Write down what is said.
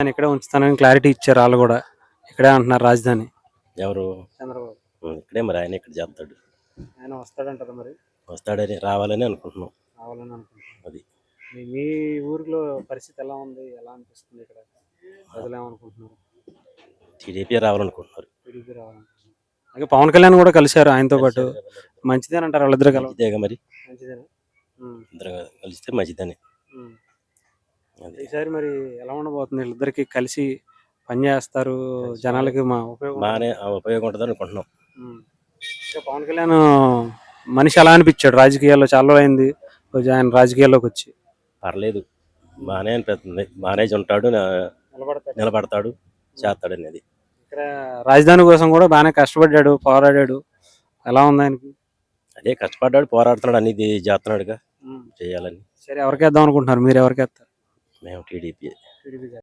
ఆయన ఇక్కడే ఉంచుతానని క్లారిటీ ఇచ్చారు వాళ్ళు కూడా. ఇక్కడే అంటున్నారు రాజధాని. ఎవరు చంద్రబాబు ఇక్కడే మరి ఆయన ఇక్కడ చేస్తాడు. ఆయన వస్తాడంటారు మరి. వస్తాడని రావాలని అనుకుంటున్నాం. రావాలని అనుకుంటున్నాను. అది మీ ఊరిలో పరిస్థితి ఎలా ఉంది, ఎలా అనిపిస్తుంది ఇక్కడ? ప్రజలు ఏమనుకుంటున్నారు? టీడీపీ రావాలనుకుంటున్నారు. టీడీపీ రావాలనుకుంటున్నారు. అలాగే పవన్ కళ్యాణ్ కూడా కలిశారు ఆయనతో పాటు. మంచిదేనంటారు వాళ్ళిద్దరు కలవడం? మంచిదేగా మరి, మంచిదేనా? ఇద్దరు కలిస్తే మంచిదని. ఈసారి మరి ఎలా ఉండబోతుంది? వీళ్ళిద్దరికి కలిసి పనిచేస్తారు, జనాలకి బాగానే ఉపయోగం ఉంటుంది అనుకుంటున్నాం. పవన్ కళ్యాణ్ మనిషి ఎలా అనిపించాడు రాజకీయాల్లో? చాలా అయింది కొంచెం ఆయన రాజకీయాల్లోకి వచ్చి. పర్లేదు, బాగానే అనిపిస్తుంది. బాగానే ఉంటాడు, నిలబడతాడు, చేస్తాడు అనేది. ఇక్కడ రాజధాని కోసం కూడా బాగానే కష్టపడ్డాడు, పోరాడాడు. ఎలా ఉంది ఆయనకి? అదే కష్టపడ్డాడు, పోరాడుతున్నాడు, అన్ని చేస్తున్నాడుగా చేయాలని. సరే, ఎవరికి వేద్దాం అనుకుంటున్నారు మీరు? ఎవరికి వేస్తారు? మేము టీడీపీ.